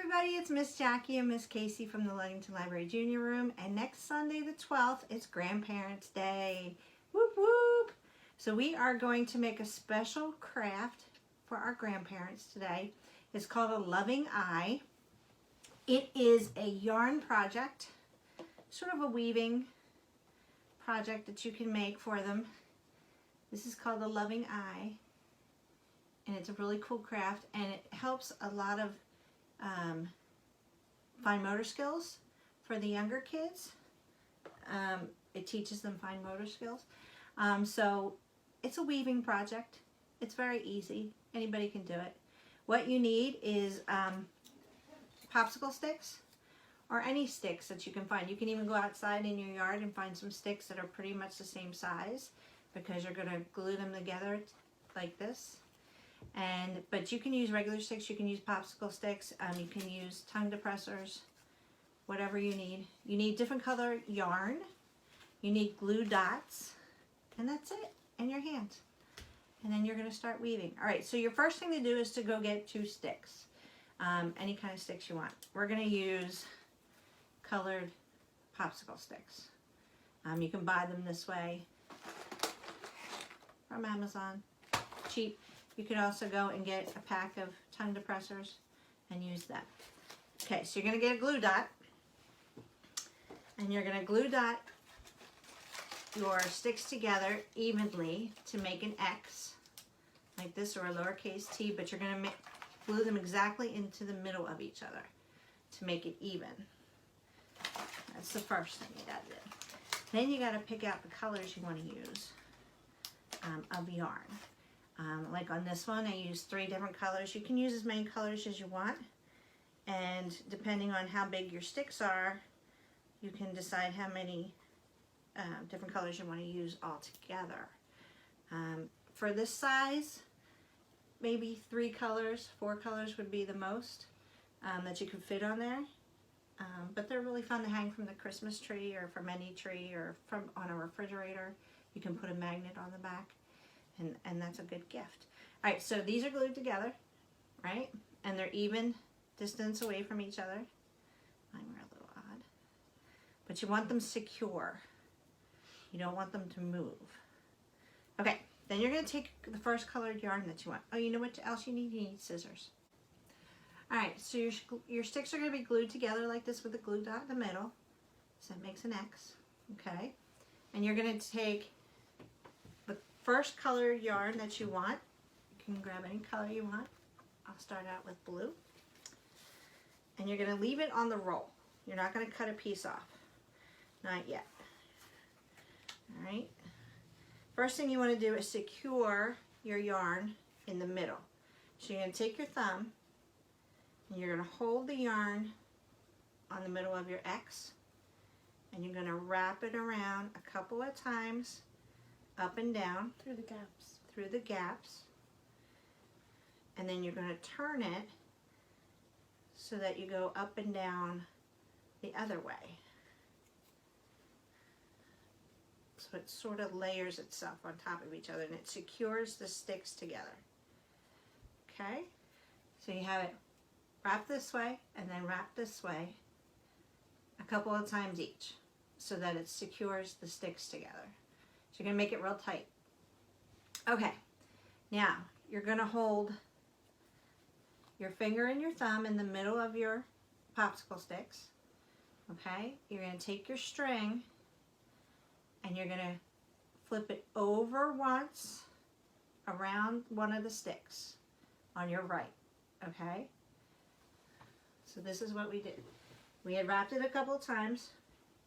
everybody, it's Miss Jackie and Miss Casey from the Ludington Library Junior Room, and next Sunday the 12th it's Grandparents' Day. Whoop whoop! So we are going to make a special craft for our grandparents today. It's called a Loving Eye. It is a yarn project, sort of a weaving project that you can make for them. This is called a Loving Eye, and it's a really cool craft, and it helps a lot of fine motor skills for the younger kids. It teaches them fine motor skills. So it's a weaving project. It's very easy. Anybody can do it. What you need is popsicle sticks or any sticks that you can find. You can even go outside in your yard and find some sticks that are pretty much the same size, because you're going to glue them together like this. But you can use regular sticks, you can use popsicle sticks, you can use tongue depressors, whatever you need. You need different color yarn, you need glue dots, and that's it, and your hands. And then you're going to start weaving. Alright, so your first thing to do is to go get 2 sticks, any kind of sticks you want. We're going to use colored popsicle sticks. You can buy them this way from Amazon, cheap. You could also go and get a pack of tongue depressors and use them. Okay, so you're going to get a glue dot, and you're going to glue dot your sticks together evenly to make an X, like this, or a lowercase t, but you're going to glue them exactly into the middle of each other to make it even. That's the first thing you got to do. Then you got to pick out the colors you want to use of yarn. Like on this one, I used 3 different colors. You can use as many colors as you want, and depending on how big your sticks are, you can decide how many different colors you want to use all together. For this size, maybe 3 colors, 4 colors would be the most that you could fit on there. But they're really fun to hang from the Christmas tree, or from any tree, or from on a refrigerator. You can put a magnet on the back. And that's a good gift. Alright, so these are glued together, right? And they're even distance away from each other. Mine were a little odd. But you want them secure. You don't want them to move. Okay, then you're going to take the first colored yarn that you want. Oh, you know what else you need? You need scissors. Alright, so your sticks are going to be glued together like this with a glue dot in the middle. So it makes an X. Okay? And you're going to take first color yarn that you want. You can grab any color you want. I'll start out with blue. And you're going to leave it on the roll. You're not going to cut a piece off. Not yet. Alright. First thing you want to do is secure your yarn in the middle. So you're going to take your thumb and you're going to hold the yarn on the middle of your X, and you're going to wrap it around a couple of times, up and down through the gaps. And then you're going to turn it so that you go up and down the other way. So it sort of layers itself on top of each other, and it secures the sticks together. Okay? So you have it wrapped this way and then wrapped this way a couple of times each, so that it secures the sticks together. So you're going to make it real tight. Okay, now you're going to hold your finger and your thumb in the middle of your popsicle sticks. Okay, you're going to take your string and you're going to flip it over once around one of the sticks on your right. Okay, so this is what we did. We had wrapped it a couple of times.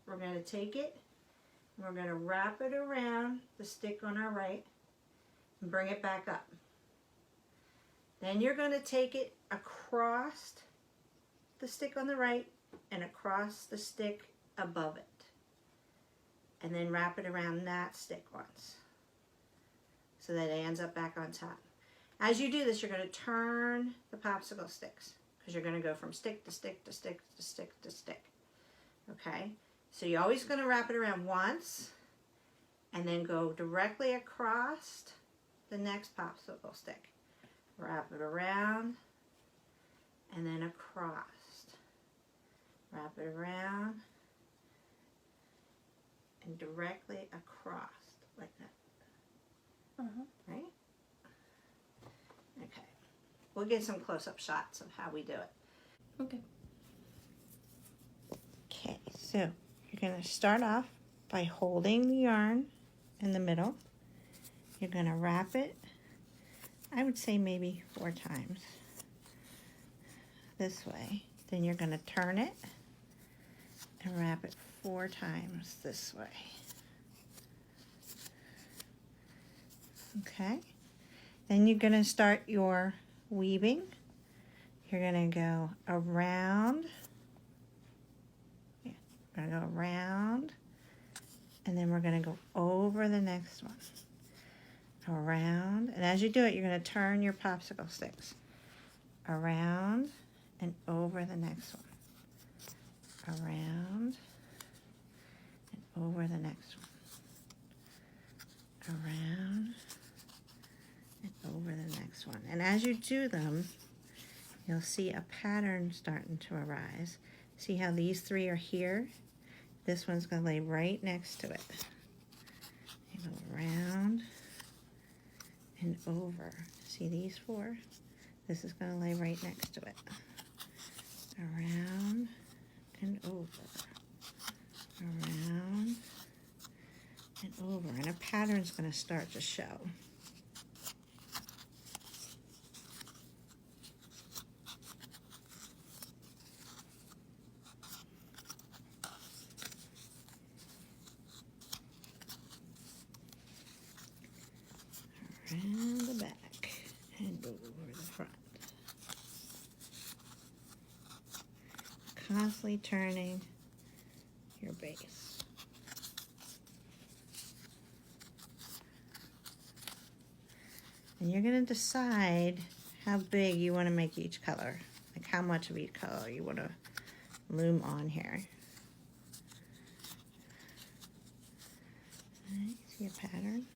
We're going to take it, and we're going to wrap it around the stick on our right and bring it back up. Then you're going to take it across the stick on the right and across the stick above it. And then wrap it around that stick once, so that it ends up back on top. As you do this, you're going to turn the popsicle sticks, because you're going to go from stick to stick to stick to stick to stick. Okay? So you're always going to wrap it around once, and then go directly across the next popsicle stick. Wrap it around, and then across. Wrap it around and directly across like that. Right? Okay. We'll get some close-up shots of how we do it. Okay. Okay, so you're going to start off by holding the yarn in the middle. You're going to wrap it, I would say maybe 4 times this way. Then you're going to turn it and wrap it 4 times this way. Okay, then you're going to start your weaving. You're going to go around, we're going to go around, and then we're going to go over the next one. Around, and as you do it, you're going to turn your popsicle sticks around and over the next one. Around and over the next one. Around and over the next one. And as you do them, you'll see a pattern starting to arise. See how these 3 are here? This one's going to lay right next to it. You go around and over. See these 4? This is going to lay right next to it. Around and over. Around and over. And a pattern's going to start to show. Around the back and over the front. Constantly turning your base. And you're going to decide how big you want to make each color, like how much of each color you want to loom on here. Right, see a pattern?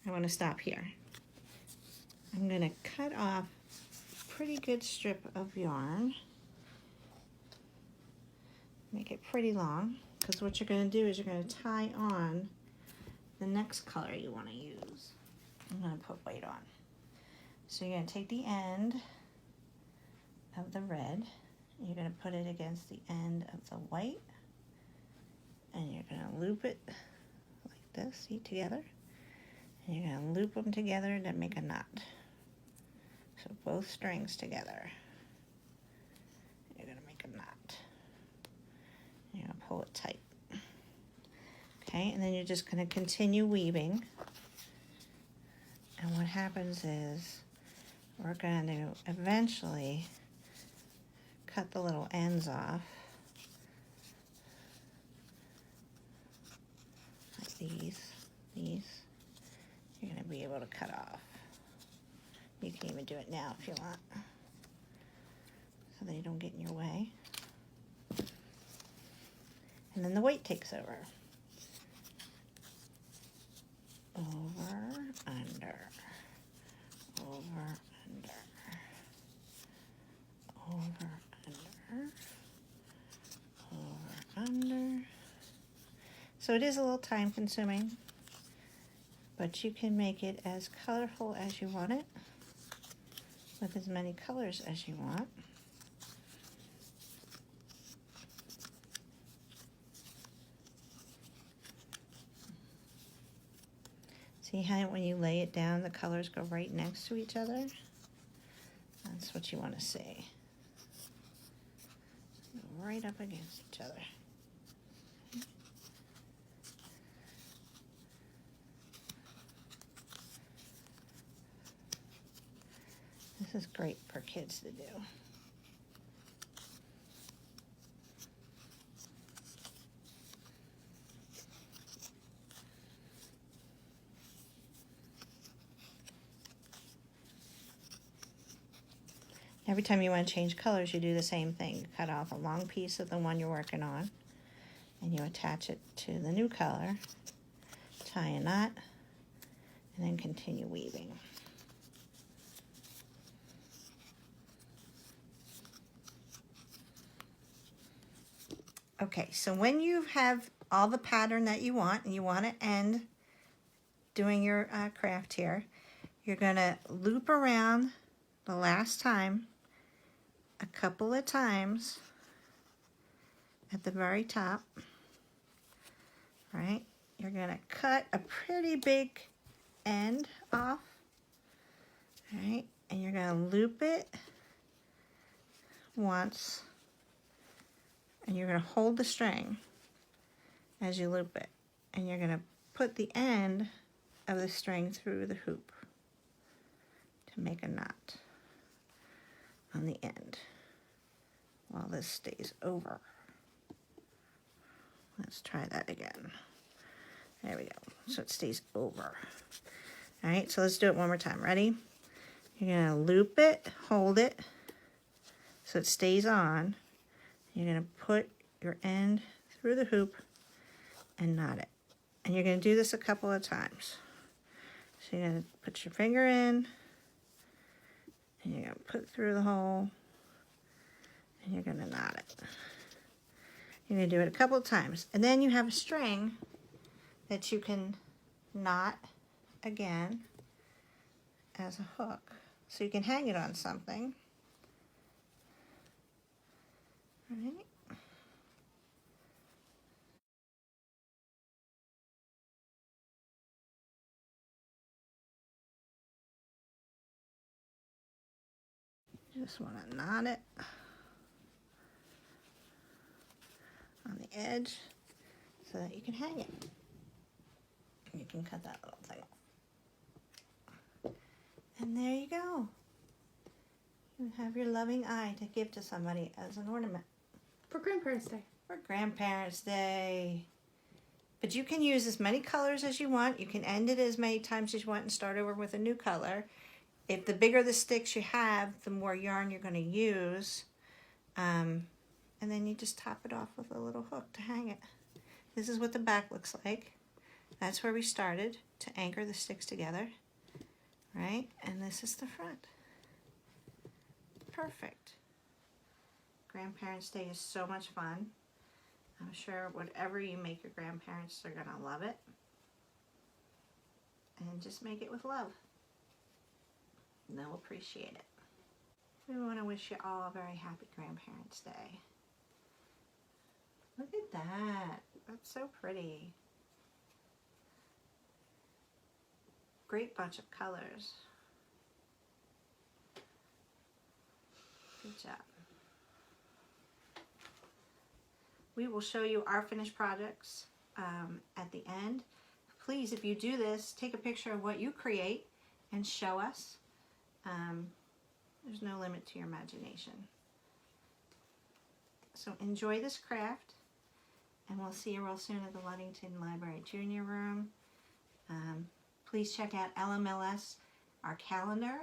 I want to stop here. I'm going to cut off a pretty good strip of yarn. Make it pretty long, because what you're going to do is you're going to tie on the next color you want to use. I'm going to put white on. So you're going to take the end of the red, and you're going to put it against the end of the white, and you're going to loop it like this, see, together. And you're going to loop them together to make a knot. So both strings together. You're going to make a knot. You're going to pull it tight. Okay, and then you're just going to continue weaving. And what happens is we're going to eventually cut the little ends off. Like these. You're going to be able to cut off. You can even do it now if you want, so they don't get in your way. And then the weight takes over. Over, under, over, under, over, under, over, under. So it is a little time consuming, but you can make it as colorful as you want it, with as many colors as you want. See how when you lay it down, the colors go right next to each other? That's what you want to see. Right up against each other. This is great for kids to do. Every time you want to change colors, you do the same thing. You cut off a long piece of the one you're working on, and you attach it to the new color, tie a knot, and then continue weaving. Okay, so when you have all the pattern that you want, and you want to end doing your craft here, you're going to loop around the last time a couple of times at the very top, right? You're going to cut a pretty big end off, right? And you're going to loop it once, and you're going to hold the string as you loop it, and you're going to put the end of the string through the hoop to make a knot on the end while this stays over. Let's try that again. There we go. So it stays over. All right, so let's do it one more time. Ready? You're going to loop it, hold it, so it stays on. You're going to put your end through the hoop and knot it. And you're going to do this a couple of times. So you're going to put your finger in, and you're going to put through the hole, and you're going to knot it. You're going to do it a couple of times. And then you have a string that you can knot again as a hook. So you can hang it on something. Right? Just want to knot it on the edge so that you can hang it. You can cut that little thing off. And there you go. You have your loving eye to give to somebody as an ornament. For Grandparents' Day. For Grandparents' Day. But you can use as many colors as you want. You can end it as many times as you want and start over with a new color. If the bigger the sticks you have, the more yarn you're going to use. And then you just top it off with a little hook to hang it. This is what the back looks like. That's where we started to anchor the sticks together, right? And this is the front. Perfect. Grandparents' Day is so much fun. I'm sure whatever you make your grandparents, they're going to love it. And just make it with love. And they'll appreciate it. We want to wish you all a very happy Grandparents' Day. Look at that. That's so pretty. Great bunch of colors. Good job. We will show you our finished projects at the end. Please, if you do this, take a picture of what you create and show us. There's no limit to your imagination. So enjoy this craft, and we'll see you real soon at the Ludington Library Junior Room. Please check out LMLS, our calendar,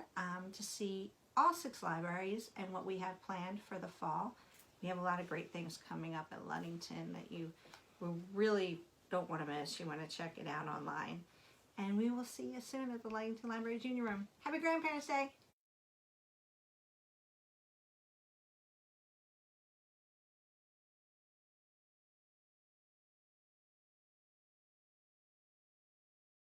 to see all 6 libraries and what we have planned for the fall. We have a lot of great things coming up at Ludington that you really don't want to miss. You want to check it out online. And we will see you soon at the Ludington Library Junior Room. Happy Grandparents' Day!